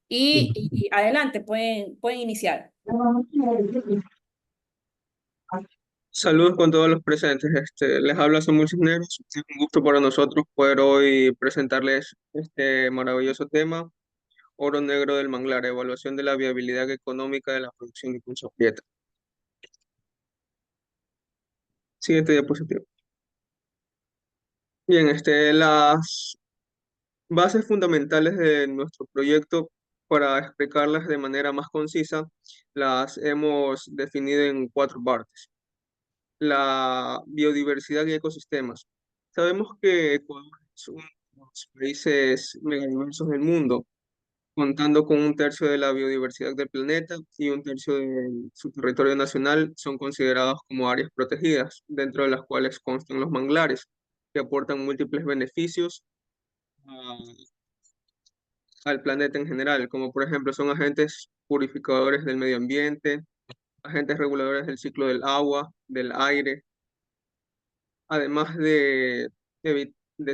y adelante, pueden iniciar. Saludos con todos los presentes. Les habla Samuel Cisneros. Es un gusto para nosotros poder hoy presentarles este maravilloso tema, Oro Negro del Manglar, evaluación de la viabilidad económica de la producción de concha prieta. Siguiente diapositiva. Bien, las bases fundamentales de nuestro proyecto, para explicarlas de manera más concisa, las hemos definido en cuatro partes. La biodiversidad y ecosistemas. Sabemos que Ecuador es uno de los países megadiversos del mundo, contando con un tercio de la biodiversidad del planeta y un tercio de su territorio nacional son considerados como áreas protegidas, dentro de las cuales constan los manglares, que aportan múltiples beneficios a- al planeta en general, como por ejemplo son agentes purificadores del medio ambiente, agentes reguladores del ciclo del agua, del aire, además de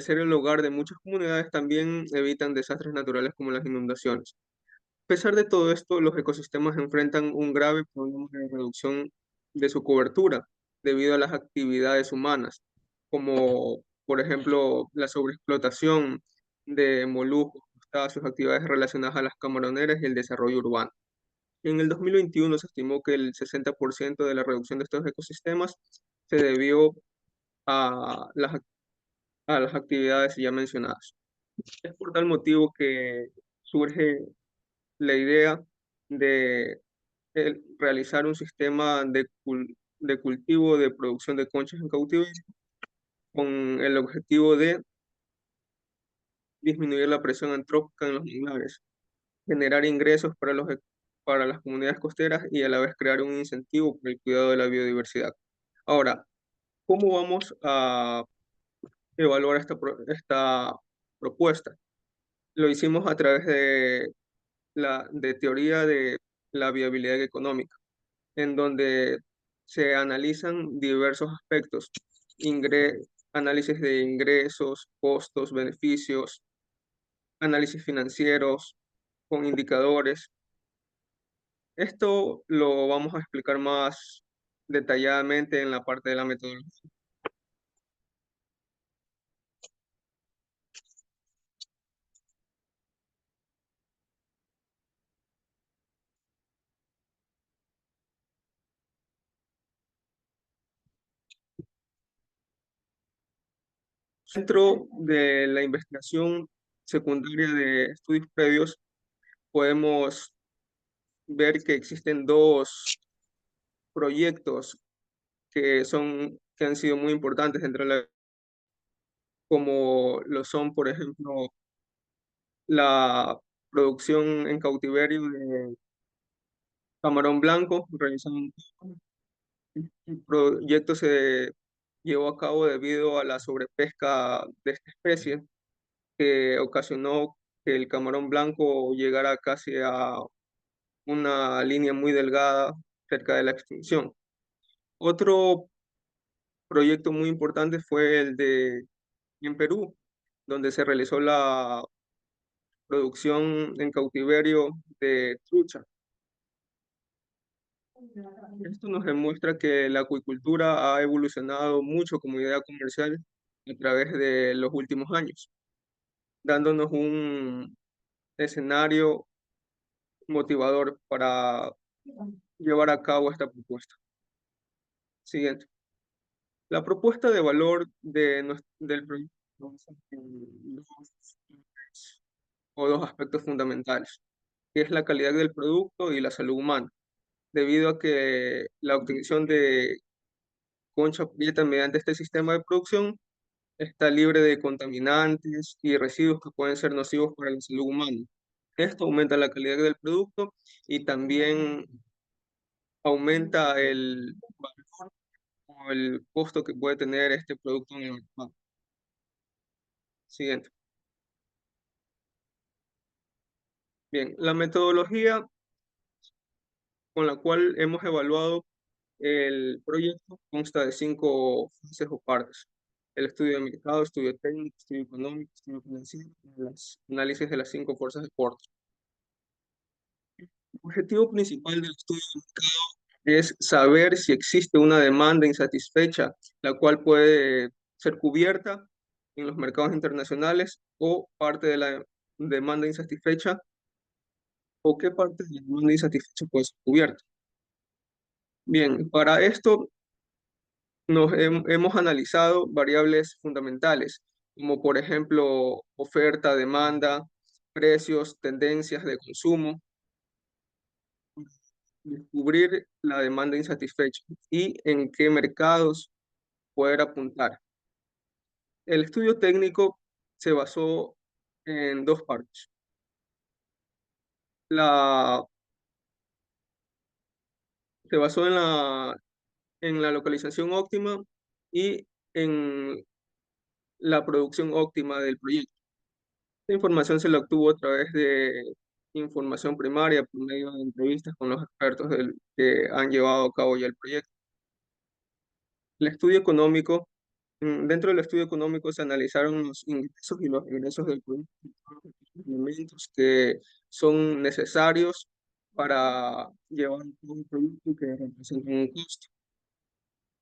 ser el hogar de muchas comunidades, también evitan desastres naturales como las inundaciones. A pesar de todo esto, los ecosistemas enfrentan un grave problema de reducción de su cobertura debido a las actividades humanas, como por ejemplo la sobreexplotación de moluscos, crustáceos, actividades relacionadas a las camaroneras y el desarrollo urbano. En el 2021 se estimó que el 60% de la reducción de estos ecosistemas se debió a las actividades ya mencionadas. Es por tal motivo que surge la idea de realizar un sistema de cultivo de producción de conchas en cautiverio con el objetivo de disminuir la presión antrópica en los manglares, generar ingresos para las comunidades costeras y a la vez crear un incentivo para el cuidado de la biodiversidad. Ahora, ¿cómo vamos a evaluar esta propuesta? Lo hicimos a través de teoría de la viabilidad económica, en donde se analizan diversos aspectos, análisis de ingresos, costos, beneficios, análisis financieros con indicadores. Esto lo vamos a explicar más detalladamente en la parte de la metodología. Dentro de la investigación secundaria de estudios previos, podemos ver que existen dos proyectos que han sido muy importantes dentro de como lo son, por ejemplo, la producción en cautiverio de camarón blanco. El proyecto se llevó a cabo debido a la sobrepesca de esta especie, que ocasionó que el camarón blanco llegara casi a una línea muy delgada cerca de la extinción. Otro proyecto muy importante fue el de en Perú, donde se realizó la producción en cautiverio de trucha. Esto nos demuestra que la acuicultura ha evolucionado mucho como idea comercial a través de los últimos años, dándonos un escenario motivador para llevar a cabo esta propuesta. Siguiente. La propuesta de valor del proyecto se basa en dos aspectos fundamentales, que es la calidad del producto y la salud humana, debido a que la obtención de concha prieta mediante este sistema de producción está libre de contaminantes y residuos que pueden ser nocivos para la salud humana. Esto aumenta la calidad del producto y también aumenta el valor o el costo que puede tener este producto en el mercado. Siguiente. Bien, la metodología con la cual hemos evaluado el proyecto consta de cinco fases o partes: el estudio de mercado, estudio técnico, estudio económico, estudio financiero y análisis de las cinco fuerzas de corte. El objetivo principal del estudio de mercado es saber si existe una demanda insatisfecha, la cual puede ser cubierta en los mercados internacionales o parte de la demanda insatisfecha o qué parte de la demanda insatisfecha puede ser cubierta. Bien, para esto hemos analizado variables fundamentales, como por ejemplo oferta, demanda, precios, tendencias de consumo, descubrir la demanda insatisfecha y en qué mercados poder apuntar. El estudio técnico se basó en dos partes. La, Se basó en la localización óptima y en la producción óptima del proyecto. Esta información se la obtuvo a través de información primaria por medio de entrevistas con los expertos que han llevado a cabo ya el proyecto. El estudio económico, dentro del estudio económico se analizaron los ingresos y los egresos del proyecto, los elementos que son necesarios para llevar un proyecto que representa un costo.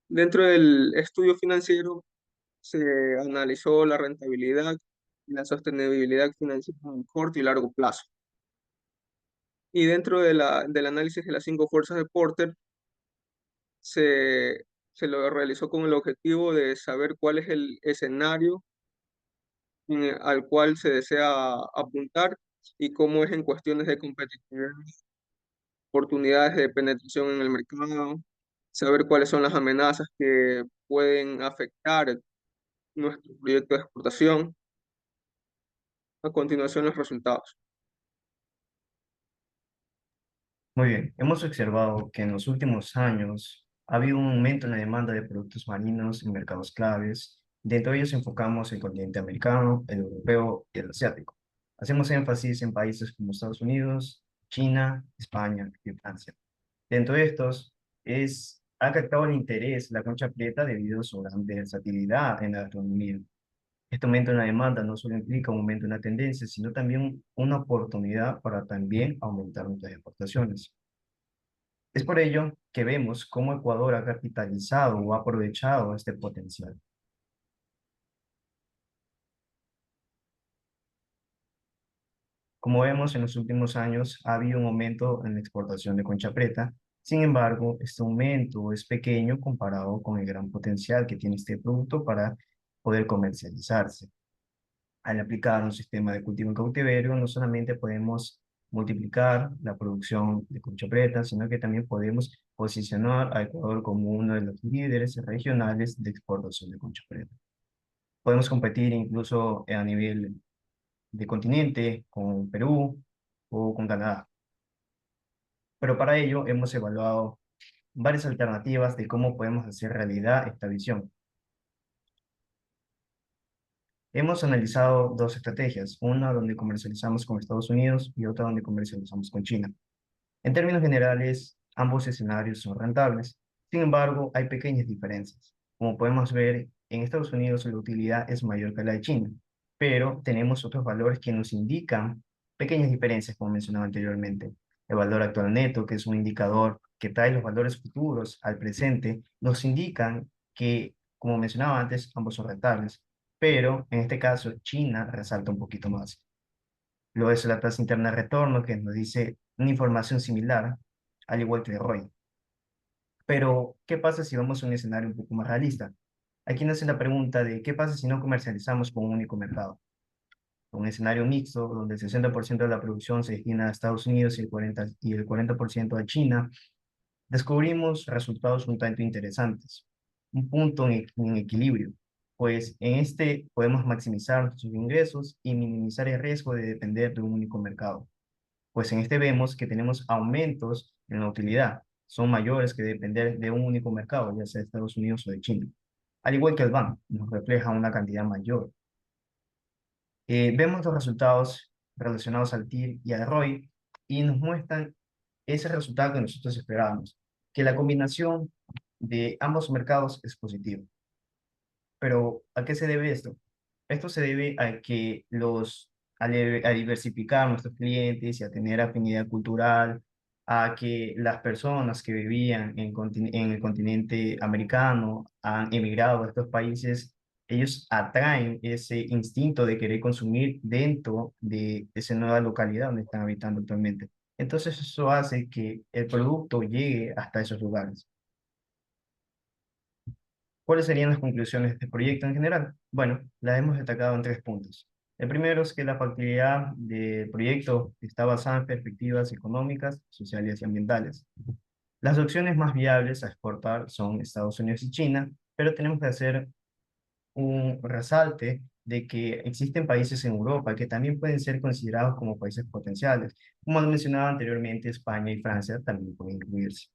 Dentro del estudio financiero se analizó la rentabilidad y la sostenibilidad financiera en corto y largo plazo. Y dentro del análisis de las cinco fuerzas de Porter, se, se lo realizó con el objetivo de saber cuál es el escenario al cual se desea apuntar y cómo es en cuestiones de competitividad, oportunidades de penetración en el mercado, saber cuáles son las amenazas que pueden afectar nuestro proyecto de exportación. A continuación, los resultados. Muy bien, hemos observado que en los últimos años ha habido un aumento en la demanda de productos marinos en mercados claves. Dentro de ellos enfocamos el continente americano, el europeo y el asiático. Hacemos énfasis en países como Estados Unidos, China, España y Francia. Dentro de estos, ha captado el interés la concha prieta debido a su gran versatilidad en la gastronomía. Este aumento en la demanda no solo implica un aumento en la tendencia, sino también una oportunidad para también aumentar nuestras exportaciones. Es por ello que vemos cómo Ecuador ha capitalizado o ha aprovechado este potencial. Como vemos, en los últimos años ha habido un aumento en la exportación de concha preta. Sin embargo, este aumento es pequeño comparado con el gran potencial que tiene este producto para poder comercializarse. Al aplicar un sistema de cultivo en cautiverio, no solamente podemos multiplicar la producción de concha preta, sino que también podemos posicionar a Ecuador como uno de los líderes regionales de exportación de concha preta. Podemos competir incluso a nivel de continente con Perú o con Canadá. Pero para ello hemos evaluado varias alternativas de cómo podemos hacer realidad esta visión. Hemos analizado dos estrategias, una donde comercializamos con Estados Unidos y otra donde comercializamos con China. En términos generales, ambos escenarios son rentables. Sin embargo, hay pequeñas diferencias. Como podemos ver, en Estados Unidos la utilidad es mayor que la de China, pero tenemos otros valores que nos indican pequeñas diferencias, como mencionaba anteriormente. El valor actual neto, que es un indicador que trae los valores futuros al presente, nos indican que, como mencionaba antes, ambos son rentables, pero en este caso China resalta un poquito más. Luego es la tasa interna de retorno, que nos dice una información similar, al igual que de ROI. Pero, ¿qué pasa si vamos a un escenario un poco más realista? Aquí nos hace la pregunta de qué pasa si no comercializamos con un único mercado. Un escenario mixto, donde el 60% de la producción se destina a Estados Unidos y el 40% a China, descubrimos resultados un tanto interesantes. Un punto en equilibrio, pues en este podemos maximizar nuestros ingresos y minimizar el riesgo de depender de un único mercado. Pues en este vemos que tenemos aumentos en la utilidad, son mayores que depender de un único mercado, ya sea de Estados Unidos o de China. Al igual que el BAM, nos refleja una cantidad mayor. Vemos los resultados relacionados al TIR y al ROI y nos muestran ese resultado que nosotros esperábamos, que la combinación de ambos mercados es positiva. Pero, ¿a qué se debe esto? Esto se debe a que a diversificar nuestros clientes y a tener afinidad cultural a que las personas que vivían en el continente americano han emigrado a estos países, ellos atraen ese instinto de querer consumir dentro de esa nueva localidad donde están habitando actualmente. Entonces eso hace que el producto llegue hasta esos lugares. ¿Cuáles serían las conclusiones de este proyecto en general? Bueno, las hemos destacado en 3 puntos. El primero es que la factibilidad del proyecto está basada en perspectivas económicas, sociales y ambientales. Las opciones más viables a exportar son Estados Unidos y China, pero tenemos que hacer un resalte de que existen países en Europa que también pueden ser considerados como países potenciales. Como mencionaba anteriormente, España y Francia también pueden incluirse.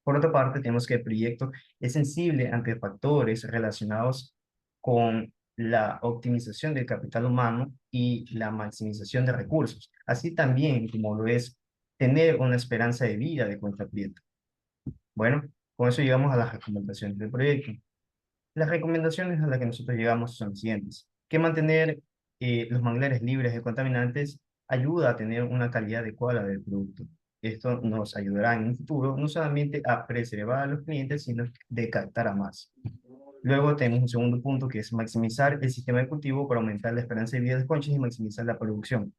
Por otra parte, tenemos que el proyecto es sensible ante factores relacionados con la optimización del capital humano y la maximización de recursos, así también como lo es tener una esperanza de vida de cuenta prieta. Bueno, con eso llegamos a las recomendaciones del proyecto. Las recomendaciones a las que nosotros llegamos son las siguientes: que mantener los manglares libres de contaminantes ayuda a tener una calidad adecuada del producto. Esto nos ayudará en un futuro no solamente a preservar a los clientes, sino de captar a más. Luego tenemos un segundo punto que es maximizar el sistema de cultivo para aumentar la esperanza de vida de las conchas y maximizar la producción.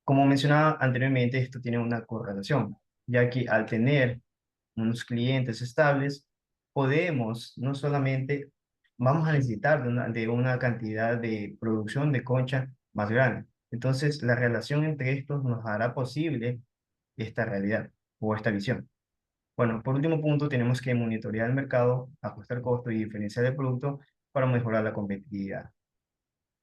Como mencionaba anteriormente, esto tiene una correlación, ya que al tener unos clientes estables, podemos no solamente, vamos a necesitar de una cantidad de producción de concha más grande. Entonces, la relación entre estos nos hará posible esta realidad o esta visión. Bueno, por último punto, tenemos que monitorear el mercado, ajustar costos y diferenciar el producto para mejorar la competitividad.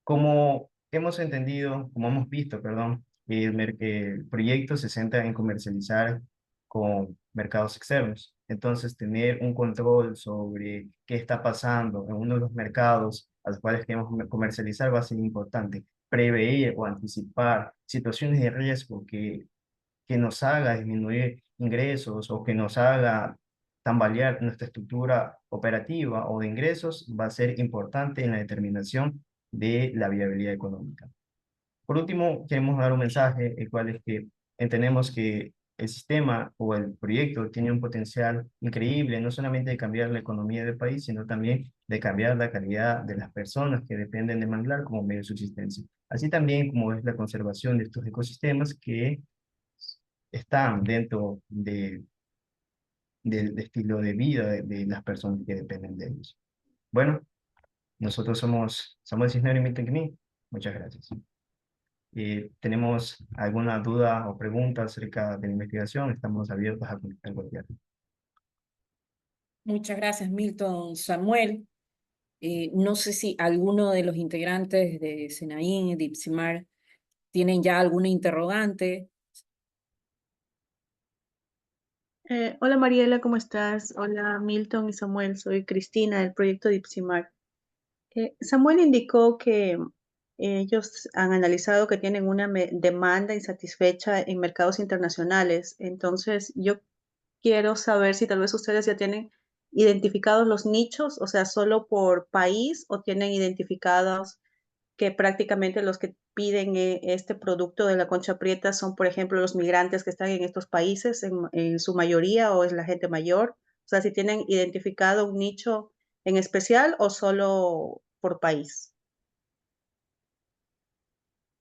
Como hemos entendido, como hemos visto, perdón, el proyecto se centra en comercializar con mercados externos. Entonces, tener un control sobre qué está pasando en uno de los mercados a los cuales queremos comercializar va a ser importante. Prever o anticipar situaciones de riesgo que nos haga disminuir ingresos o que nos haga tambalear nuestra estructura operativa o de ingresos va a ser importante en la determinación de la viabilidad económica. Por último, queremos dar un mensaje, el cual es que entendemos que el sistema o el proyecto tiene un potencial increíble, no solamente de cambiar la economía del país, sino también de cambiar la calidad de las personas que dependen de manglar como medio de subsistencia. Así también como es la conservación de estos ecosistemas que están dentro del estilo de vida de las personas que dependen de ellos. Bueno, nosotros somos Samuel Cisneros y Milton Quimí. Muchas gracias. ¿Tenemos alguna duda o pregunta acerca de la investigación? Estamos abiertos a contestar cualquier. Muchas gracias, Milton. Samuel, no sé si alguno de los integrantes de Senaín y de IPSIMAR tienen ya alguna interrogante. Hola Mariela, ¿cómo estás? Hola Milton y Samuel, soy Cristina del proyecto Dipsimar. Samuel indicó que ellos han analizado que tienen una demanda insatisfecha en mercados internacionales. Entonces, yo quiero saber si tal vez ustedes ya tienen identificados los nichos, o sea, solo por país, o tienen identificados que prácticamente los que piden este producto de la concha prieta son, por ejemplo, los migrantes que están en estos países en su mayoría, o es la gente mayor. O sea, si tienen identificado un nicho en especial o solo por país.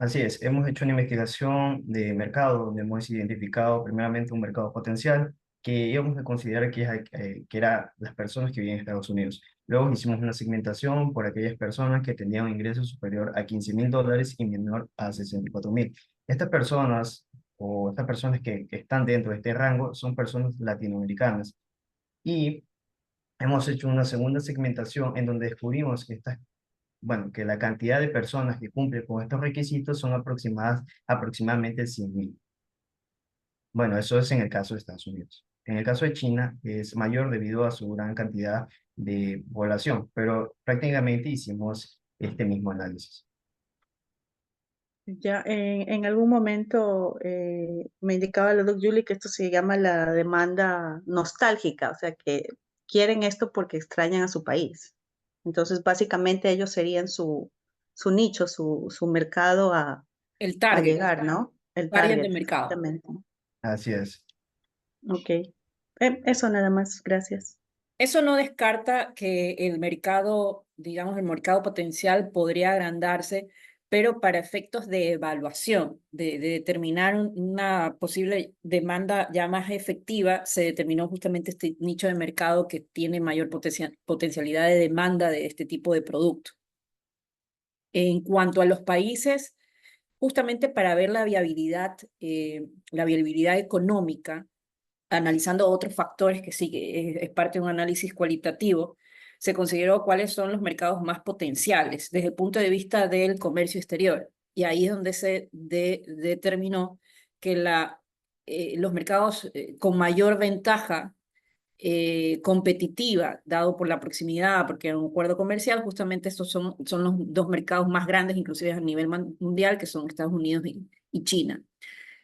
Así es, hemos hecho una investigación de mercado donde hemos identificado primeramente un mercado potencial que íbamos a considerar que era las personas que viven en Estados Unidos. Luego hicimos una segmentación por aquellas personas que tenían un ingreso superior a $15,000 y menor a 64,000. Estas personas o estas personas que están dentro de este rango son personas latinoamericanas. Y hemos hecho una segunda segmentación en donde descubrimos que que la cantidad de personas que cumplen con estos requisitos son aproximadamente 100,000. Bueno, eso es en el caso de Estados Unidos. En el caso de China es mayor debido a su gran cantidad de población, pero prácticamente hicimos este mismo análisis. Ya en algún momento me indicaba la doc Julie que esto se llama la demanda nostálgica, o sea que quieren esto porque extrañan a su país. Entonces, básicamente ellos serían su nicho, su mercado El a target, llegar, ¿no? El target de target, mercado. exactamente. Así es. Ok. Eso nada más, gracias. Eso no descarta que el mercado, digamos, el mercado potencial podría agrandarse, pero para efectos de evaluación, de determinar una posible demanda ya más efectiva, se determinó justamente este nicho de mercado que tiene mayor potencialidad de demanda de este tipo de producto. En cuanto a los países, justamente para ver la viabilidad económica, analizando otros factores que sí, que es parte de un análisis cualitativo, se consideró cuáles son los mercados más potenciales desde el punto de vista del comercio exterior. Y ahí es donde se determinó que los mercados con mayor ventaja competitiva, dado por la proximidad, porque era un acuerdo comercial, justamente estos son los dos mercados más grandes, inclusive a nivel mundial, que son Estados Unidos y China.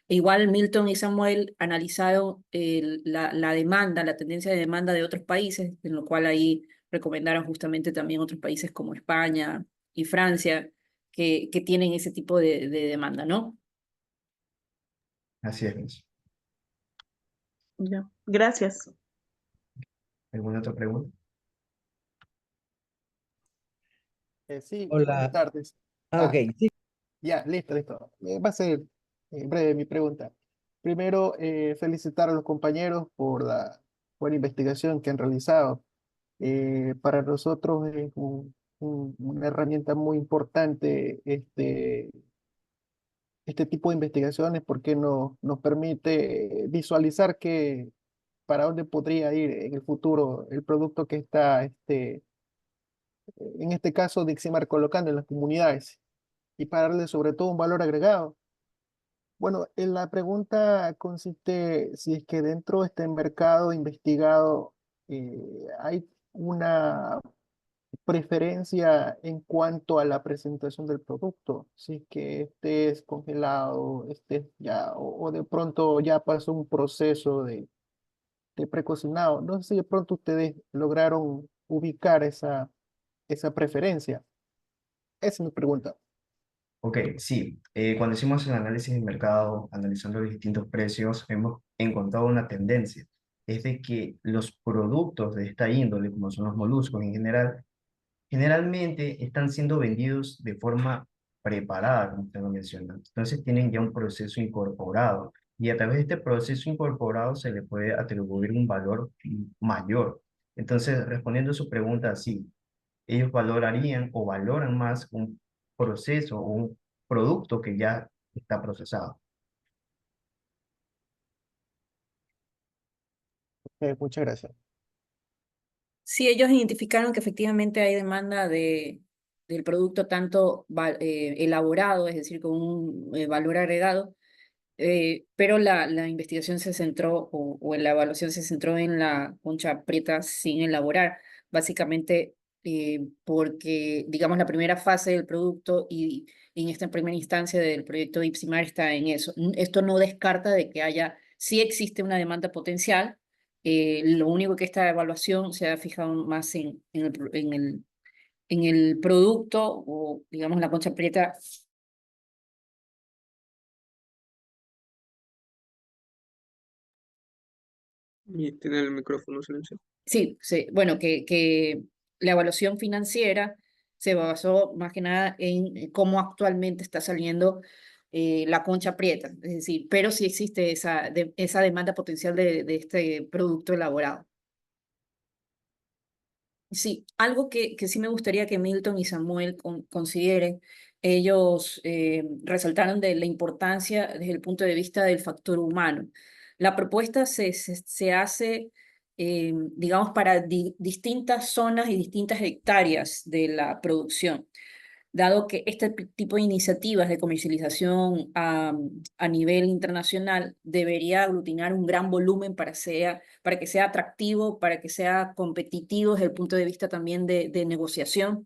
Igual Milton y Samuel analizaron la demanda, la tendencia de demanda de otros países, en lo cual ahí recomendaron justamente también otros países como España y Francia, que tienen ese tipo de demanda, ¿no? Así es, Miss. Ya. Gracias. ¿Alguna otra pregunta? Sí, buenas Hola. tardes. Ok, sí. Ya, listo, listo. Va a ser breve mi pregunta. Primero, felicitar a los compañeros por la buena investigación que han realizado. Para nosotros es una herramienta muy importante este tipo de investigaciones porque nos permite visualizar para dónde podría ir en el futuro el producto que está, en este caso, Diximar colocando en las comunidades y para darle sobre todo un valor agregado. Bueno, la pregunta consiste si es que dentro de este mercado investigado hay una preferencia en cuanto a la presentación del producto, si es que este es congelado, este ya, o de pronto ya pasó un proceso de precocinado. No sé si de pronto ustedes lograron ubicar esa preferencia. Esa es mi pregunta. Ok, sí. Cuando hicimos el análisis del mercado, analizando los distintos precios, hemos encontrado una tendencia. Es de que los productos de esta índole, como son los moluscos en general, generalmente están siendo vendidos de forma preparada, como usted lo menciona. Entonces tienen ya un proceso incorporado y a través de este proceso incorporado se le puede atribuir un valor mayor. Entonces, respondiendo a su pregunta, sí, ellos valorarían o valoran más un proceso o un producto que ya está procesado. Muchas gracias. Sí, ellos identificaron que efectivamente hay demanda del producto tanto elaborado, es decir, con un valor agregado, pero la investigación se centró o la evaluación se centró en la concha prieta sin elaborar, básicamente porque, digamos, la primera fase del producto y en esta primera instancia del proyecto de Ipsimar está en eso. Esto no descarta de que sí existe una demanda potencial, lo único que esta evaluación se ha fijado más en el producto o, digamos, la concha prieta. Y tiene el micrófono silenciado. Sí, sí, bueno, que la evaluación financiera se basó más que nada en cómo actualmente está saliendo la concha prieta, es decir, pero sí existe esa demanda potencial de este producto elaborado. Sí, algo que sí me gustaría que Milton y Samuel consideren, ellos resaltaron de la importancia desde el punto de vista del factor humano. La propuesta se hace, digamos, para distintas zonas y distintas hectáreas de la producción, dado que este tipo de iniciativas de comercialización a nivel internacional debería aglutinar un gran volumen para que sea atractivo, para que sea competitivo desde el punto de vista también de negociación,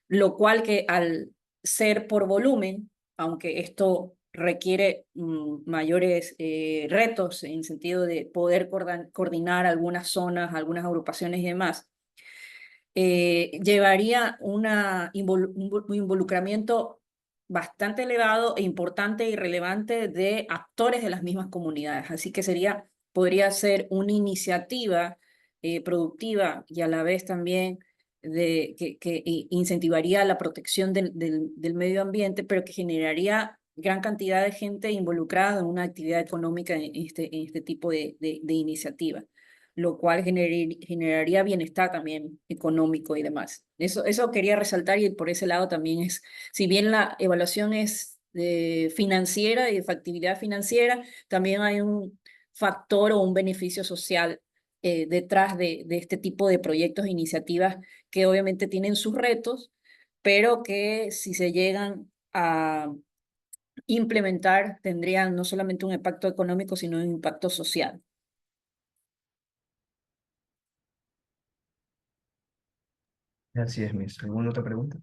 lo cual que al ser por volumen, aunque esto requiere mayores retos en sentido de poder coordinar algunas zonas, algunas agrupaciones y demás, llevaría un involucramiento bastante elevado e importante y relevante de actores de las mismas comunidades. Así que podría ser una iniciativa productiva y a la vez también que incentivaría la protección del medio ambiente, pero que generaría gran cantidad de gente involucrada en una actividad económica en este tipo de iniciativa, lo cual generaría bienestar también económico y demás. Eso quería resaltar y por ese lado también si bien la evaluación es financiera y de factibilidad financiera, también hay un factor o un beneficio social detrás de este tipo de proyectos e iniciativas que obviamente tienen sus retos, pero que si se llegan a implementar tendrían no solamente un impacto económico, sino un impacto social. Así es, Miss. ¿Alguna otra pregunta?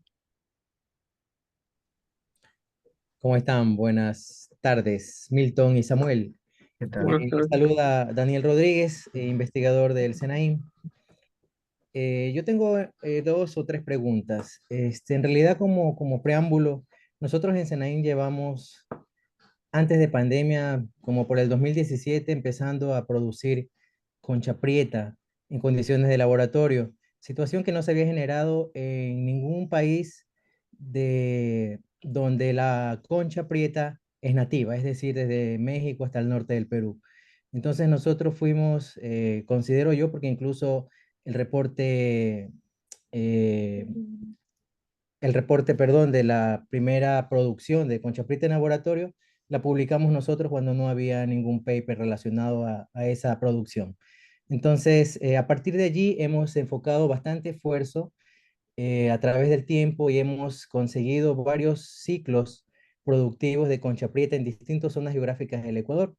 ¿Cómo están? Buenas tardes, Milton y Samuel. ¿Qué tal? Buenas Les tardes. saluda Daniel Rodríguez, investigador del SENAIM. Yo tengo dos o tres preguntas. En realidad, como preámbulo, nosotros en SENAIM llevamos, antes de pandemia, como por el 2017, empezando a producir concha prieta en condiciones de laboratorio, situación que no se había generado en ningún país donde la concha prieta es nativa, es decir, desde México hasta el norte del Perú. Entonces nosotros fuimos, considero yo, porque incluso el reporte, eh, perdón, de la primera producción de concha prieta en laboratorio, la publicamos nosotros cuando no había ningún paper relacionado a esa producción. Entonces, a partir de allí hemos enfocado bastante esfuerzo a través del tiempo y hemos conseguido varios ciclos productivos de concha prieta en distintas zonas geográficas del Ecuador.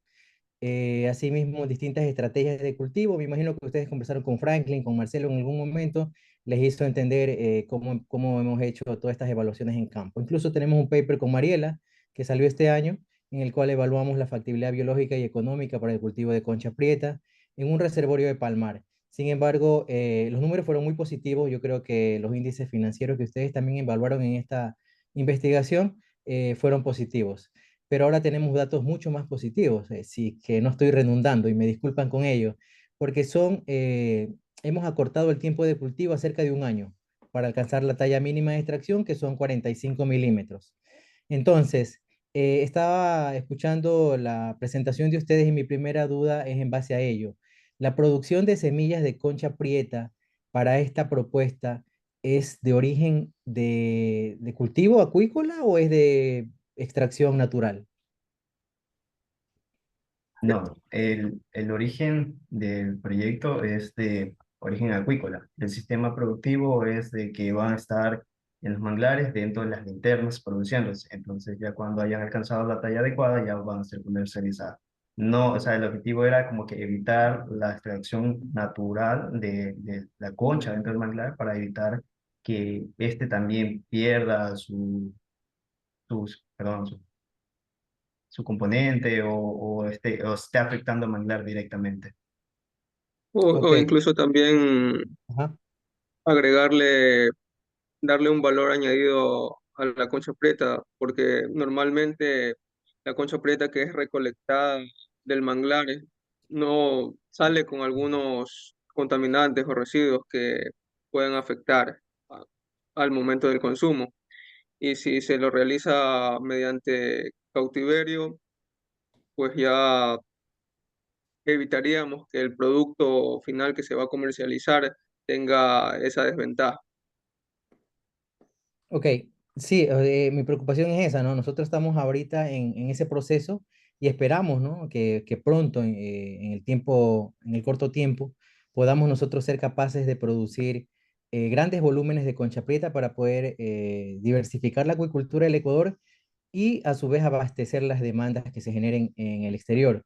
Asimismo, distintas estrategias de cultivo. Me imagino que ustedes conversaron con Franklin, con Marcelo en algún momento, les hizo entender cómo hemos hecho todas estas evaluaciones en campo. Incluso tenemos un paper con Mariela que salió este año, en el cual evaluamos la factibilidad biológica y económica para el cultivo de concha prieta en un reservorio de Palmar. Sin embargo, los números fueron muy positivos. Yo creo que los índices financieros que ustedes también evaluaron en esta investigación fueron positivos, pero ahora tenemos datos mucho más positivos, sí, que no estoy redundando y me disculpan con ello, porque hemos acortado el tiempo de cultivo a cerca de un año para alcanzar la talla mínima de extracción, que son 45 milímetros. Entonces, estaba escuchando la presentación de ustedes y mi primera duda es en base a ello. La producción de semillas de concha prieta para esta propuesta es de origen de cultivo acuícola o es de extracción natural? No, el origen del proyecto es de origen acuícola. El sistema productivo es de que van a estar en los manglares dentro de las linternas produciéndose. Entonces ya cuando hayan alcanzado la talla adecuada ya van a ser comercializadas. No, o sea, el objetivo era como que evitar la extracción natural de la concha dentro del manglar para evitar que este también pierda su componente o esté afectando al manglar directamente. Ok, O incluso también ajá. agregarle, darle un valor añadido a la concha prieta, porque normalmente la concha prieta que es recolectada del manglar no sale con algunos contaminantes o residuos que pueden afectar a- al momento del consumo. Y si se lo realiza mediante cautiverio, pues ya evitaríamos que el producto final que se va a comercializar tenga esa desventaja. Ok, sí, mi preocupación es esa, ¿no? Nosotros estamos ahorita en ese proceso y esperamos, ¿no? Que pronto, en el tiempo, en el corto tiempo, podamos nosotros ser capaces de producir grandes volúmenes de concha prieta para poder diversificar la acuicultura del Ecuador y a su vez abastecer las demandas que se generen en el exterior.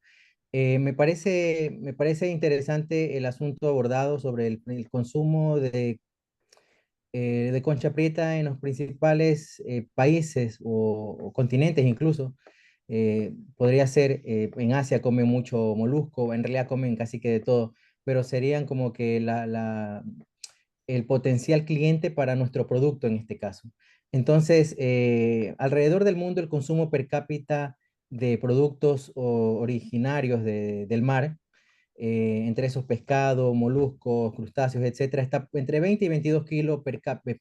Me parece interesante el asunto abordado sobre el consumo de concha prieta en los principales países o continentes incluso. Podría ser, en Asia comen mucho molusco, en realidad comen casi que de todo, pero serían como que el potencial cliente para nuestro producto en este caso. Entonces, alrededor del mundo el consumo per cápita de productos originarios del mar, entre esos pescados, moluscos, crustáceos, etcétera, está entre 20 y 22 kilos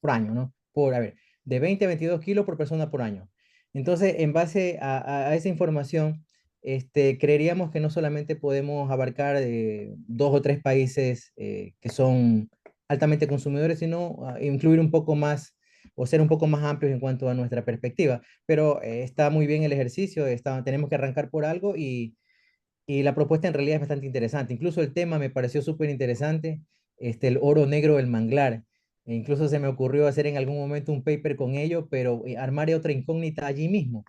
por año, ¿no? A ver, de 20 a 22 kilos por persona por año. Entonces, en base a esa información, creeríamos que no solamente podemos abarcar 2 o 3 países que son altamente consumidores, sino incluir un poco más o ser un poco más amplios en cuanto a nuestra perspectiva. Pero está muy bien el ejercicio, tenemos que arrancar por algo y la propuesta en realidad es bastante interesante. Incluso el tema me pareció súper interesante, el oro negro del manglar. E incluso se me ocurrió hacer en algún momento un paper con ello, pero armar otra incógnita allí mismo.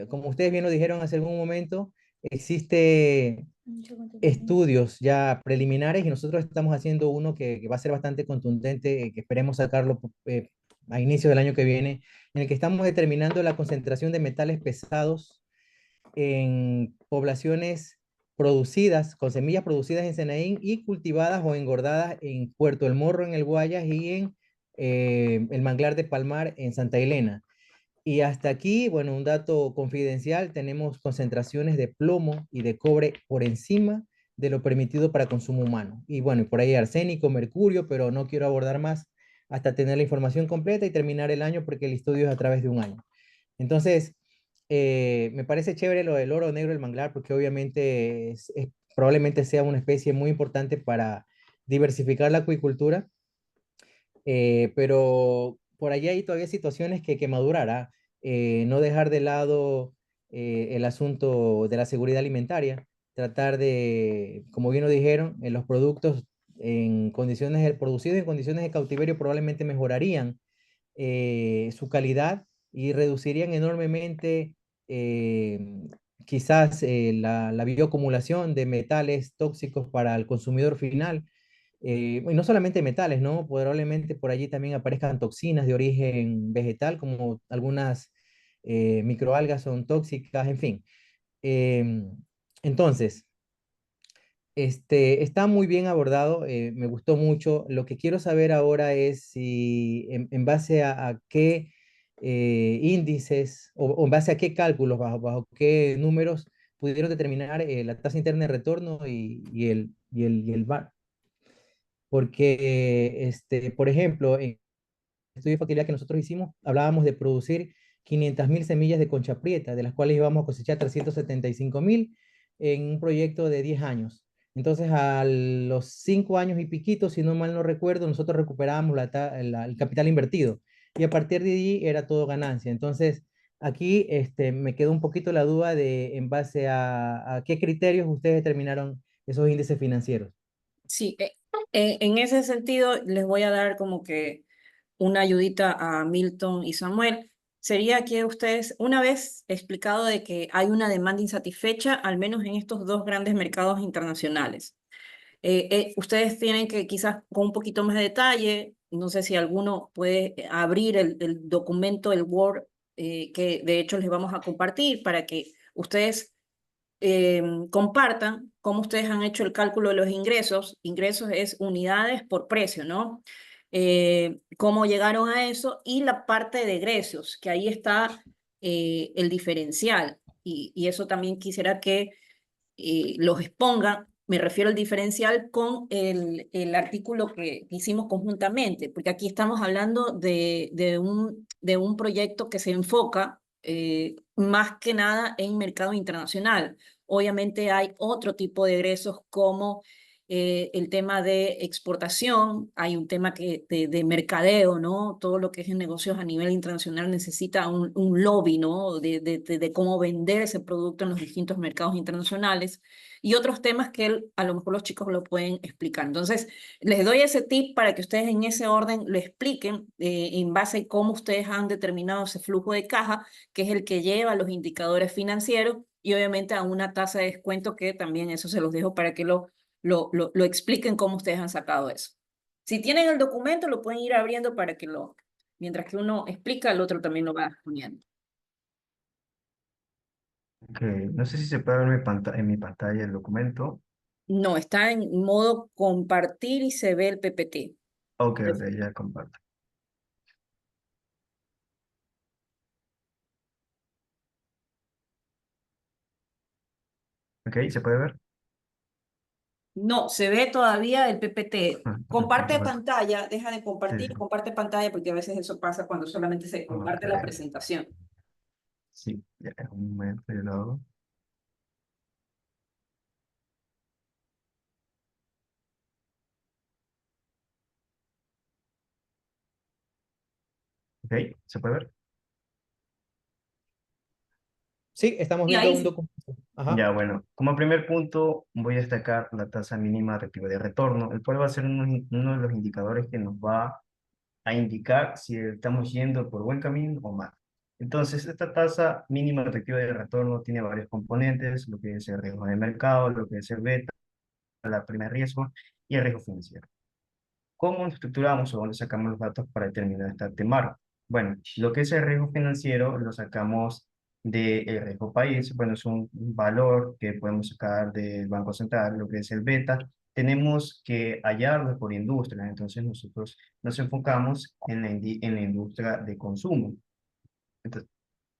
Como ustedes bien lo dijeron hace algún momento, existe estudios ya preliminares y nosotros estamos haciendo uno que va a ser bastante contundente, que esperemos sacarlo a inicios del año que viene, en el que estamos determinando la concentración de metales pesados en poblaciones producidas, con semillas producidas en Senaín y cultivadas o engordadas en Puerto El Morro, en el Guayas, y en el Manglar de Palmar, en Santa Elena. Y hasta aquí, bueno, un dato confidencial, tenemos concentraciones de plomo y de cobre por encima de lo permitido para consumo humano. Y bueno, y por ahí arsénico, mercurio, pero no quiero abordar más hasta tener la información completa y terminar el año porque el estudio es a través de un año. Entonces, me parece chévere lo del oro negro del manglar porque obviamente probablemente sea una especie muy importante para diversificar la acuicultura, pero por allí hay todavía situaciones que madurará. No dejar de lado el asunto de la seguridad alimentaria, tratar de, como bien lo dijeron, los productos producidos en condiciones de cautiverio probablemente mejorarían su calidad y reducirían enormemente eh, quizás la bioacumulación de metales tóxicos para el consumidor final. Y no solamente metales, ¿no? Probablemente por allí también aparezcan toxinas de origen vegetal, como algunas microalgas son tóxicas, en fin. Entonces, está muy bien abordado, me gustó mucho. Lo que quiero saber ahora es si en base a qué índices o en base a qué cálculos, bajo qué números pudieron determinar la tasa interna de retorno y el VAR. Porque, por ejemplo, en el estudio de factibilidad que nosotros hicimos, hablábamos de producir 500.000 semillas de concha prieta, de las cuales íbamos a cosechar 375.000 en un proyecto de 10 años. Entonces, a los 5 años y piquito, si no mal no recuerdo, nosotros recuperábamos el capital invertido. Y a partir de allí era todo ganancia. Entonces, aquí me quedó un poquito la duda de en base a qué criterios ustedes determinaron esos índices financieros. Sí, en ese sentido les voy a dar como que una ayudita a Milton y Samuel. Sería que ustedes, una vez explicado de que hay una demanda insatisfecha, al menos en estos dos grandes mercados internacionales, ustedes tienen que quizás con un poquito más de detalle, no sé si alguno puede abrir el documento, el Word, que de hecho les vamos a compartir para que ustedes compartan cómo ustedes han hecho el cálculo de los ingresos. Ingresos es unidades por precio, ¿no? Cómo llegaron a eso y la parte de egresos, que ahí está el diferencial. Y eso también quisiera que los expongan. Me refiero al diferencial con el artículo que hicimos conjuntamente, porque aquí estamos hablando de un proyecto que se enfoca más que nada en mercado internacional. Obviamente hay otro tipo de egresos como el tema de exportación, hay un tema de mercadeo, ¿no? Todo lo que es en negocios a nivel internacional necesita un lobby, ¿no? De cómo vender ese producto en los distintos mercados internacionales y otros temas que a lo mejor los chicos lo pueden explicar. Entonces, les doy ese tip para que ustedes en ese orden lo expliquen en base a cómo ustedes han determinado ese flujo de caja, que es el que lleva los indicadores financieros y obviamente a una tasa de descuento que también eso se los dejo para que lo expliquen cómo ustedes han sacado eso. Si tienen el documento, lo pueden ir abriendo para que mientras que uno explica, el otro también lo va poniendo. Ok, no sé si se puede ver en mi pantalla el documento. No, está en modo compartir y se ve el PPT. Ok, ok, ya comparto. ¿Ok? ¿Se puede ver? No, se ve todavía el PPT. Comparte Bueno, pantalla, deja de sí, compartir, sí. comparte pantalla porque a veces eso pasa cuando solamente se Ok, comparte la presentación. sí, ya, un momento, yo lo hago. ¿Ok? ¿Se puede ver? Sí, estamos Y viendo ahí un sí. documento. Ajá. Ya, bueno, como primer punto voy a destacar la tasa mínima reactiva de retorno, el cual va a ser uno de los indicadores que nos va a indicar si estamos yendo por buen camino o mal. Entonces, esta tasa mínima reactiva de retorno tiene varios componentes, lo que es el riesgo de mercado, lo que es el beta, la prima de riesgo y el riesgo financiero. ¿Cómo estructuramos o dónde sacamos los datos para determinar esta temática? Bueno, lo que es el riesgo financiero lo sacamos del riesgo país. Bueno, es un valor que podemos sacar del Banco Central, lo que es el beta. Tenemos que hallarlo por industria, entonces nosotros nos enfocamos en la industria de consumo. Entonces,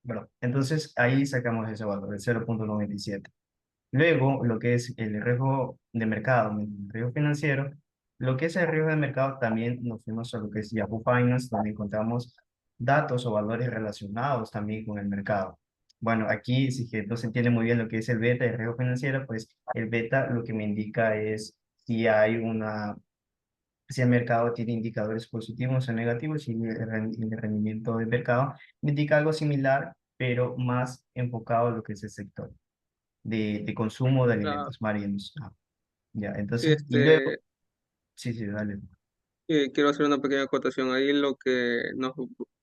bueno, entonces ahí sacamos ese valor, el 0,97. Luego, lo que es el riesgo de mercado, el riesgo financiero, lo que es el riesgo de mercado también nos fuimos a lo que es Yahoo Finance, donde encontramos datos o valores relacionados también con el mercado. Bueno, aquí si que no se entiende muy bien lo que es el beta y el riesgo financiero, pues el beta lo que me indica es si hay si el mercado tiene indicadores positivos o negativos, y el rendimiento del mercado me indica algo similar, pero más enfocado a lo que es el sector de consumo de La- alimentos marinos. Ya, sí, entonces, y luego, sí, sí, dale. quiero hacer una pequeña acotación ahí. Lo que nos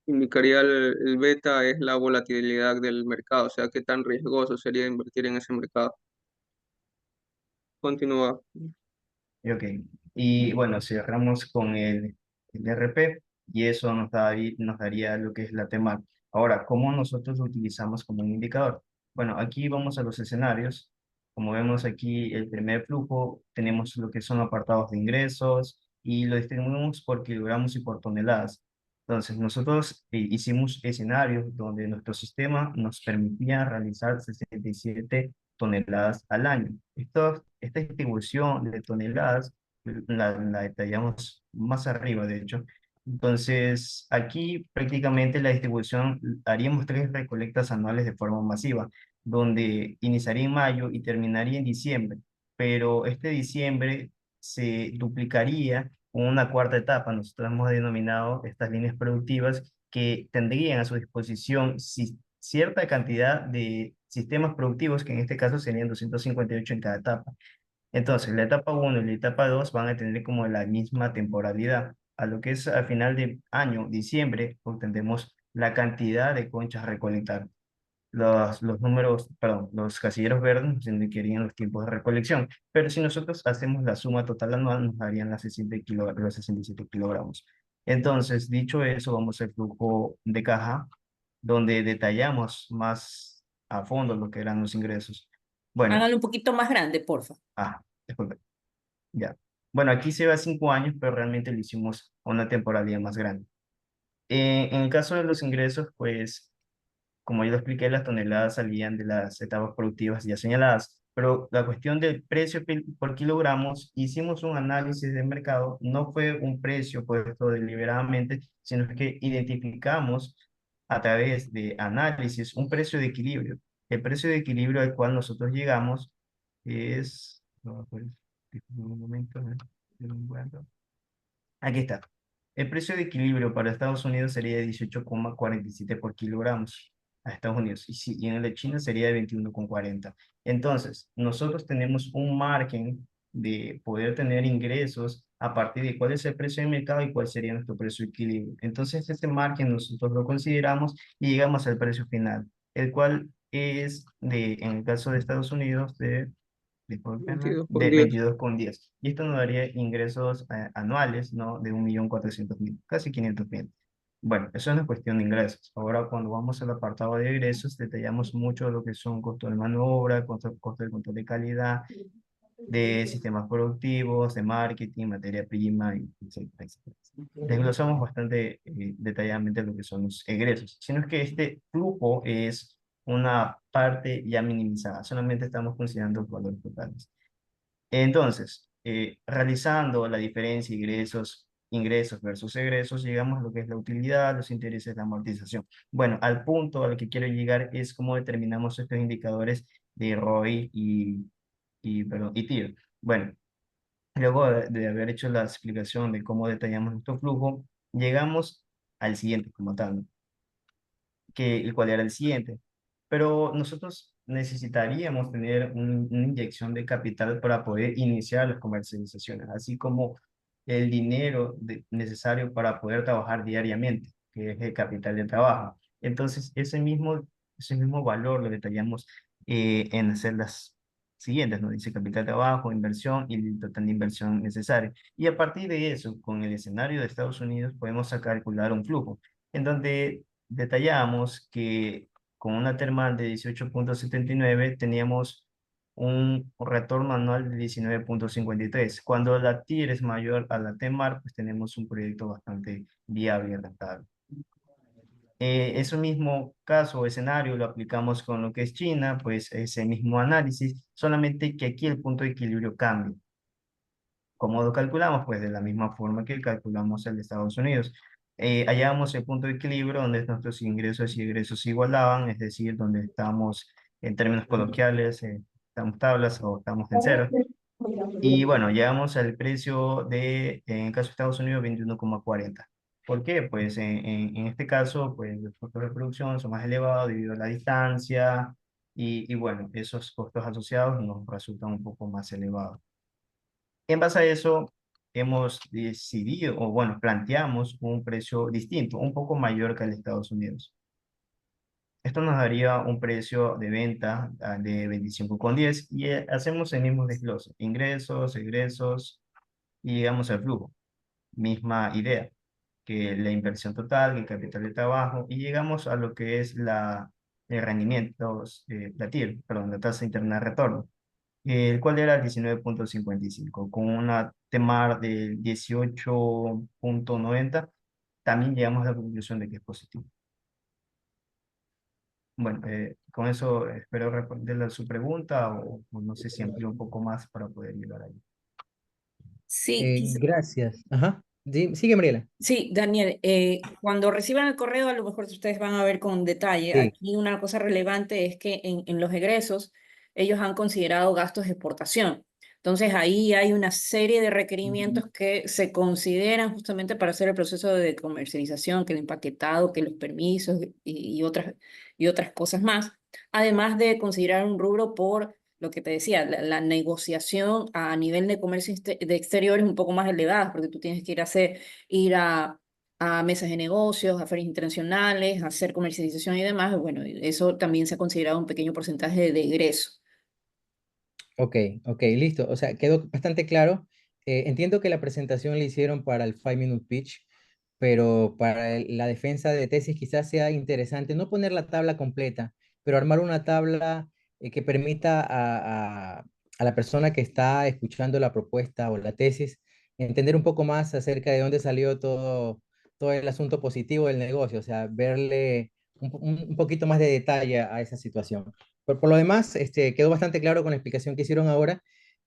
indicaría el beta es la volatilidad del mercado, o sea, qué tan riesgoso sería invertir en ese mercado. Continúa. Ok, y bueno, cerramos con el RP y eso nos daría lo que es la temática. Ahora, ¿cómo nosotros lo utilizamos como un indicador? Bueno, aquí vamos a los escenarios. Como vemos aquí, el primer flujo, tenemos lo que son apartados de ingresos y lo distribuimos por kilogramos y por toneladas. Entonces, nosotros hicimos escenarios donde nuestro sistema nos permitía realizar 67 toneladas al año. Esta distribución de toneladas la detallamos más arriba, de hecho. Entonces, aquí prácticamente la distribución, haríamos 3 recolectas anuales de forma masiva, donde iniciaría en mayo y terminaría en diciembre, pero este diciembre se duplicaría con una cuarta etapa. Nosotros hemos denominado estas líneas productivas que tendrían a su disposición cierta cantidad de sistemas productivos, que en este caso serían 258 en cada etapa. Entonces, la etapa uno y la etapa 2 van a tener como la misma temporalidad. A lo que es al final de año, diciembre, obtendremos la cantidad de conchas a recolectar. Los números, perdón, los casilleros verdes nos indicarían los tiempos de recolección, pero si nosotros hacemos la suma total anual, nos darían los 67 kilogramos. Entonces, dicho eso, vamos al flujo de caja, donde detallamos más a fondo lo que eran los ingresos. Bueno, Hágalo un poquito más grande, porfa. disculpe, ya. Bueno, aquí se va 5 años, pero realmente lo hicimos a una temporalidad más grande. En el caso de los ingresos, pues como yo lo expliqué, las toneladas salían de las etapas productivas ya señaladas, pero la cuestión del precio por kilogramos, hicimos un análisis de mercado, no fue un precio puesto deliberadamente, sino que identificamos a través de análisis un precio de equilibrio. El precio de equilibrio al cual nosotros llegamos es, no, pues, un momento, no encuentro. Aquí está. El precio de equilibrio para Estados Unidos sería de 18,47 por kilogramos a Estados Unidos y en el de China sería de 21,40. Entonces, nosotros tenemos un margen de poder tener ingresos a partir de cuál es el precio de mercado y cuál sería nuestro precio de equilibrio. Entonces, este margen nosotros lo consideramos y llegamos al precio final, el cual es en el caso de Estados Unidos, discúlpenme, 22,10. 22,10. Y esto nos daría ingresos anuales, ¿no? De 1.400.000, casi 500.000. Bueno, eso es una cuestión de ingresos. Ahora, cuando vamos al apartado de ingresos, detallamos mucho lo que son costos de mano de obra, costo de control de calidad, de sistemas productivos, de marketing, materia prima, y etcétera, etcétera. Desglosamos bastante detalladamente lo que son los egresos, sino es que este flujo es una parte ya minimizada, solamente estamos considerando los valores totales. Entonces, realizando la diferencia ingresos versus egresos, llegamos a lo que es la utilidad, los intereses, la amortización. Bueno, al punto al que quiero llegar es cómo determinamos estos indicadores de ROI y TIR. Bueno, luego de haber hecho la explicación de cómo detallamos nuestro flujo, llegamos al siguiente como tal, ¿no? El cual era el siguiente. Pero nosotros necesitaríamos tener una inyección de capital para poder iniciar las comercializaciones, así como el dinero necesario para poder trabajar diariamente, que es el capital de trabajo. Entonces, ese mismo valor lo detallamos en las celdas siguientes, ¿no? Dice capital de trabajo, inversión y el total de inversión necesario. Y a partir de eso, con el escenario de Estados Unidos, podemos calcular un flujo en donde detallamos que con una termal de 18,79 teníamos un retorno anual de 19,53. Cuando la TIR es mayor a la TEMAR, pues tenemos un proyecto bastante viable y rentable. Ese mismo caso o escenario lo aplicamos con lo que es China, pues ese mismo análisis, solamente que aquí el punto de equilibrio cambia. ¿Cómo lo calculamos? Pues de la misma forma que calculamos el de Estados Unidos. Hallamos el punto de equilibrio donde nuestros ingresos y egresos se igualaban, es decir, donde estamos en términos coloquiales, estamos tablas o estamos en cero. Y bueno, llegamos al precio en el caso de Estados Unidos, 21,40. ¿Por qué? Pues en este caso, pues los costos de producción son más elevados debido a la distancia y bueno, esos costos asociados nos resultan un poco más elevados. En base a eso, hemos decidido, o bueno, planteamos un precio distinto, un poco mayor que el de Estados Unidos. Esto nos daría un precio de venta de 25,10 y hacemos el mismo desglose, ingresos, egresos y llegamos al flujo. Misma idea, que la inversión total, el capital de trabajo y llegamos a lo que es el rendimiento, la TIR, perdón, la tasa interna de retorno el cual era 19,55 con una TEMAR de 18,90 también llegamos a la conclusión de que es positivo. Bueno, con eso espero responderle a su pregunta o no sé si amplío un poco más para poder llegar ahí. Sí, Gracias. Ajá. Sigue, Mariela. sí, Daniel, cuando reciban el correo, a lo mejor ustedes van a ver con detalle. Sí. Aquí una cosa relevante es que en los egresos ellos han considerado gastos de exportación. Entonces ahí hay una serie de requerimientos que se consideran justamente para hacer el proceso de comercialización, que el empaquetado, que los permisos y otras cosas más. Además de considerar un rubro por lo que te decía, la negociación a nivel de comercio de exteriores un poco más elevada, porque tú tienes que ir a mesas de negocios, a ferias internacionales, a hacer comercialización y demás. Bueno, eso también se ha considerado un pequeño porcentaje de egreso. Ok, ok, listo. O sea, quedó bastante claro. Entiendo que la presentación la hicieron para el 5-minute pitch, pero para la defensa de tesis quizás sea interesante no poner la tabla completa, pero armar una tabla que permita a la persona que está escuchando la propuesta o la tesis entender un poco más acerca de dónde salió todo el asunto positivo del negocio, o sea, verle un poquito más de detalle a esa situación. Por lo demás, quedó bastante claro con la explicación que hicieron ahora.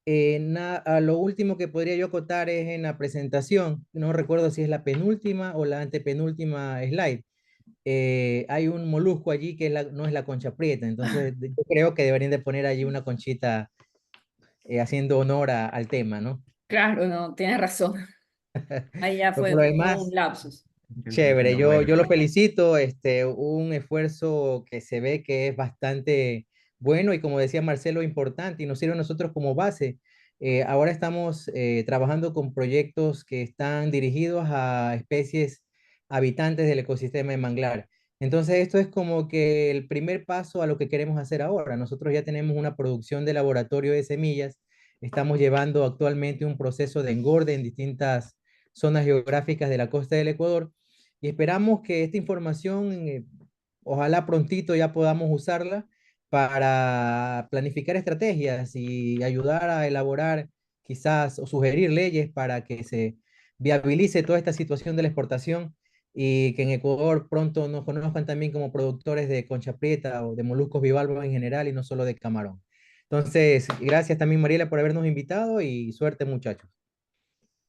Lo último que podría yo acotar es en la presentación, no recuerdo si es la penúltima o la antepenúltima slide. Hay un molusco allí que no es la concha prieta, entonces yo creo que deberían de poner allí una conchita haciendo honor al tema, ¿no? Claro, no, tienes razón. Ahí ya Pero por lo fue un demás, lapsus. chévere, Pero yo bueno, lo felicito, un esfuerzo que se ve que es bastante bueno y como decía Marcelo, importante y nos sirve a nosotros como base. Ahora estamos trabajando con proyectos que están dirigidos a especies habitantes del ecosistema de manglar. Entonces, esto es como que el primer paso a lo que queremos hacer ahora. Nosotros ya tenemos una producción de laboratorio de semillas, estamos llevando actualmente un proceso de engorde en distintas zonas geográficas de la costa del Ecuador y esperamos que esta información, ojalá prontito ya podamos usarla para planificar estrategias y ayudar a elaborar quizás o sugerir leyes para que se viabilice toda esta situación de la exportación y que en Ecuador pronto nos conozcan también como productores de concha prieta o de moluscos bivalvos en general y no solo de camarón. Entonces, gracias también Mariela por habernos invitado y suerte muchachos.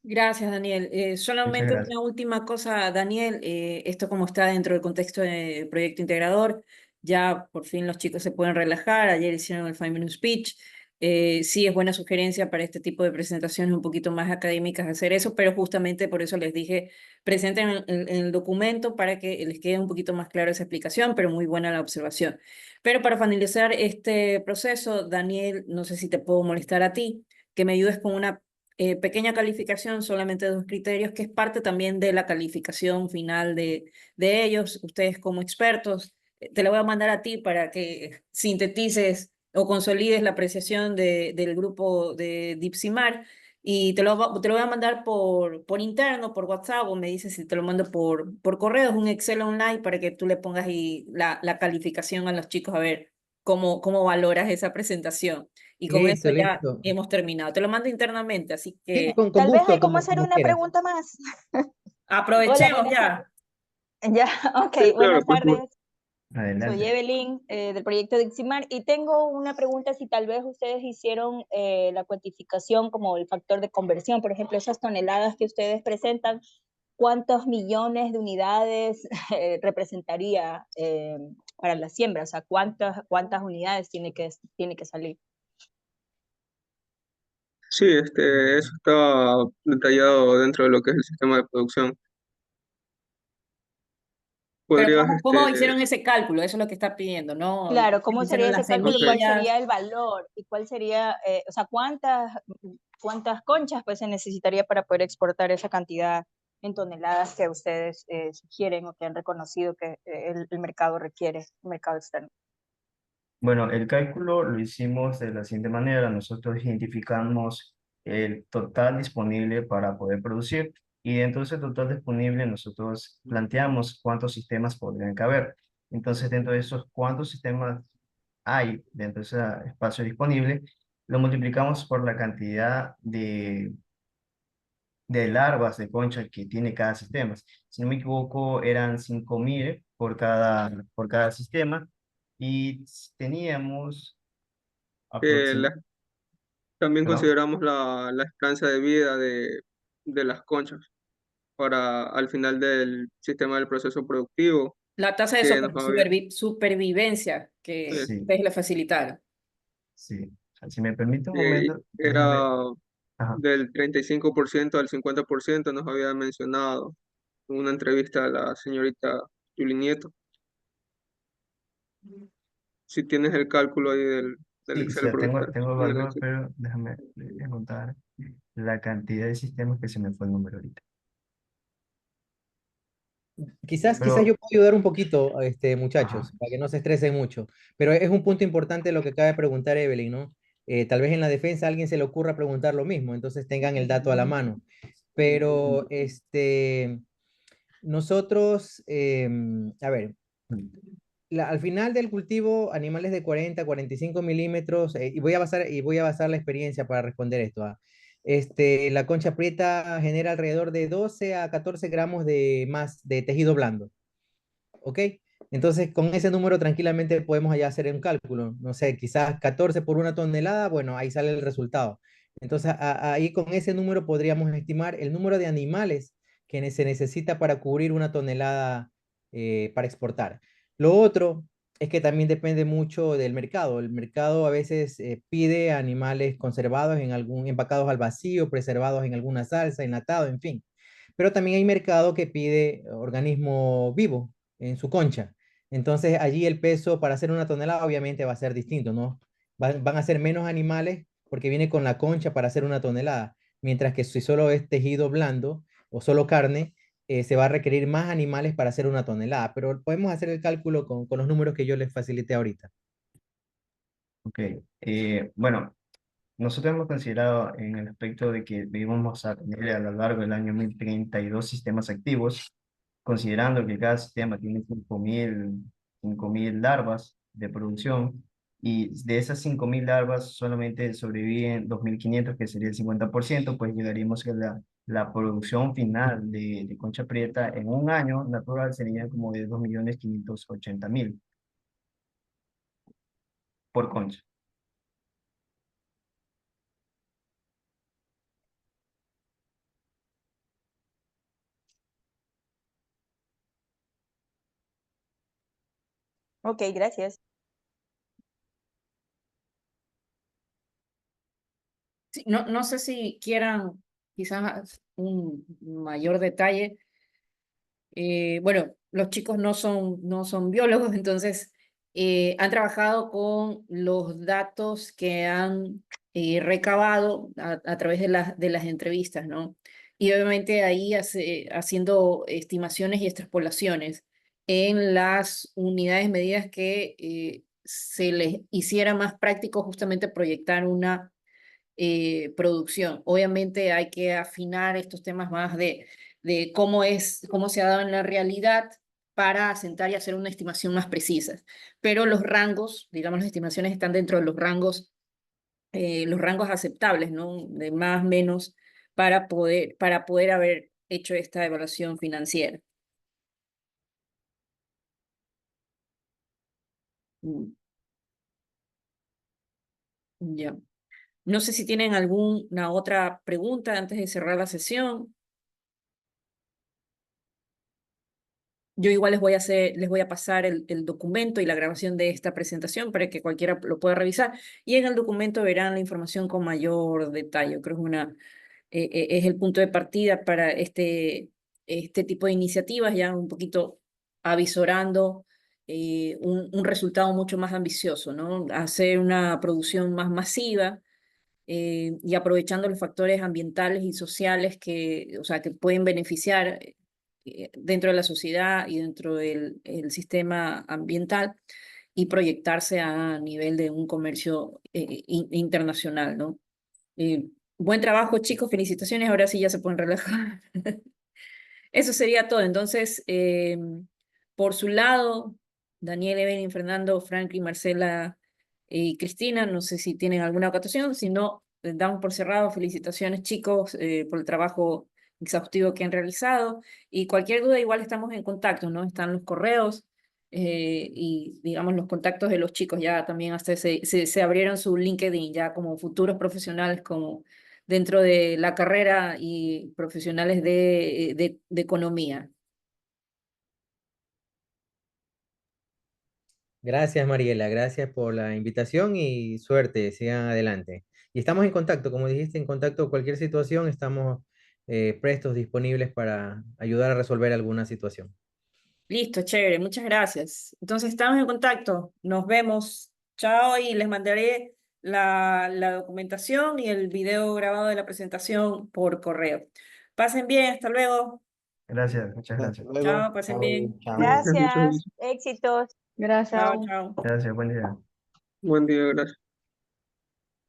Gracias, Daniel. Muchas Solamente gracias. una última cosa, Daniel. Esto como está dentro del contexto de proyecto integrador, ya por fin los chicos se pueden relajar. Ayer hicieron el 5 minute speech. Sí es buena sugerencia para este tipo de presentaciones un poquito más académicas hacer eso, pero justamente por eso les dije, presenten el documento para que les quede un poquito más claro esa explicación, pero muy buena la observación. Pero para finalizar este proceso, Daniel, no sé si te puedo molestar a ti, que me ayudes con una pequeña calificación, solamente 2 criterios, que es parte también de la calificación final de ellos, ustedes como expertos. Te la voy a mandar a ti para que sintetices o consolides la apreciación del grupo de Dipsimar y te lo voy a mandar por interno, por WhatsApp, o me dices si te lo mando por correo, es un Excel online para que tú le pongas ahí la calificación a los chicos a ver cómo valoras esa presentación. Y con eso Listo, ya listo. hemos terminado. Te lo mando internamente, así Sí, que con Tal vez hay gusto, como como, hacer como una quieras. pregunta más. Hola, aprovechemos buenas ya. tardes. Ya, ok, Sí, claro, buenas pues, tardes. Soy Adelante. Evelyn del proyecto Diximar y tengo una pregunta si tal vez ustedes hicieron la cuantificación como el factor de conversión, por ejemplo, esas toneladas que ustedes presentan, ¿cuántos millones de unidades representaría para la siembra? O sea, ¿cuántas unidades tiene que salir? sí, eso está detallado dentro de lo que es el sistema de producción. Pero Podrías, ¿cómo hicieron ese cálculo? Eso es lo que está pidiendo, ¿no? Claro, ¿cómo sería Hicieron ese las cálculo? ¿Cuál semillas. sería el valor? ¿Y cuál sería, o sea, cuántas conchas pues se necesitaría para poder exportar esa cantidad en toneladas que ustedes sugieren o que han reconocido que el mercado requiere, el mercado externo? Bueno, el cálculo lo hicimos de la siguiente manera. Nosotros identificamos el total disponible para poder producir y dentro de ese total disponible nosotros planteamos cuántos sistemas podrían caber. Entonces, dentro de esos cuántos sistemas hay dentro de ese espacio disponible, lo multiplicamos por la cantidad de larvas de concha que tiene cada sistema. Si no me equivoco, eran 5.000 por cada sistema y teníamos eh, aproximadamente, también ¿perdón? consideramos la esperanza de vida de las conchas para al final del sistema del proceso productivo, La tasa de que nos había, supervivencia que sí, Sí, ustedes le facilitaron. sí. Si me permite un que momento, déjame. era Ajá. del 35% al 50%, nos había mencionado en una entrevista a la señorita Julie Nieto. Si tienes el cálculo ahí del Sí, sí, Excel, ya porque está tengo el en el valor, Excel. pero déjame contar la cantidad de sistemas que se me fue el número ahorita. Quizás yo Pero, puedo ayudar un poquito, ajá, muchachos, para que no se estresen mucho, pero es un punto importante lo que acaba de preguntar Evelyn, ¿no? Tal vez en la defensa a alguien se le ocurra preguntar lo mismo, entonces tengan el dato a la mano. Pero nosotros, a ver, al final del cultivo, animales de 40, 45 milímetros, y voy a basar la experiencia para responder esto. La concha prieta genera alrededor de 12 a 14 gramos de tejido blando. ¿Ok? Entonces, con ese número tranquilamente podemos allá hacer un cálculo. No sé, quizás 14 por 1 tonelada, bueno, ahí sale el resultado. Entonces, ahí con ese número podríamos estimar el número de animales que se necesita para cubrir 1 tonelada para exportar. Lo otro es que también depende mucho del mercado. El mercado a veces pide animales conservados empacados al vacío, preservados en alguna salsa, enlatado, en fin. Pero también hay mercado que pide organismo vivo en su concha. Entonces allí el peso para hacer 1 tonelada obviamente va a ser distinto, ¿no? Van a ser menos animales porque viene con la concha para hacer 1 tonelada, mientras que si solo es tejido blando o solo carne, se va a requerir más animales para hacer 1 tonelada, pero podemos hacer el cálculo con los números que yo les facilité ahorita. ok. Bueno, nosotros hemos considerado en el aspecto de que debemos a tener a lo largo del año 1032 sistemas activos, considerando que cada sistema tiene 5.000 larvas de producción. y de esas 5.000 larvas solamente sobreviven 2.500, que sería el 50%, pues llegaríamos a la producción final de concha prieta en un año natural sería como de 2.580.000 por concha. Ok, gracias. Sí, no sé si quieran quizás un mayor detalle. Bueno, los chicos no son biólogos, entonces han trabajado con los datos que han recabado a través de las entrevistas, ¿no? Y obviamente ahí haciendo estimaciones y extrapolaciones en las unidades medidas que se les hiciera más práctico justamente proyectar una producción. Obviamente hay que afinar estos temas más de cómo se ha dado en la realidad para asentar y hacer una estimación más precisa. Pero los rangos, digamos, las estimaciones están dentro de los rangos aceptables, ¿no? De más, menos, para poder haber hecho esta evaluación financiera. Mm, Ya. No sé si tienen alguna otra pregunta antes de cerrar la sesión. Yo igual les voy a pasar el documento y la grabación de esta presentación para que cualquiera lo pueda revisar. Y en el documento verán la información con mayor detalle. Creo que es el punto de partida para este tipo de iniciativas, ya un poquito avisorando un resultado mucho más ambicioso, ¿no? Hacer una producción más masiva y aprovechando los factores ambientales y sociales o sea, que pueden beneficiar dentro de la sociedad y dentro del el sistema ambiental y proyectarse a nivel de un comercio internacional, ¿no? Buen trabajo, chicos, felicitaciones, ahora sí ya se pueden relajar. Eso sería todo. Entonces, por su lado, Daniel, Evelyn, Fernando, Franklin, Marcela y Cristina, no sé si tienen alguna acotación, si no, damos por cerrado. Felicitaciones, chicos, por el trabajo exhaustivo que han realizado. Y cualquier duda, igual estamos en contacto, ¿no? Están los correos y, digamos, los contactos de los chicos. Ya también hasta se abrieron su LinkedIn, ya como futuros profesionales, como dentro de la carrera y profesionales de economía. Gracias, Mariela, gracias por la invitación y suerte, sigan adelante. Y estamos en contacto, como dijiste, en contacto cualquier situación, estamos prestos, disponibles para ayudar a resolver alguna situación. Listo, chévere, muchas gracias. Entonces estamos en contacto, nos vemos. Chao y les mandaré la documentación y el video grabado de la presentación por correo. Pasen bien, hasta luego. Gracias, muchas Hasta gracias. luego. Chao, pasen bien. Chao. Muchas Gracias, gracias. éxitos. Gracias. Chao, chao. Gracias, buen día. Buen día, gracias.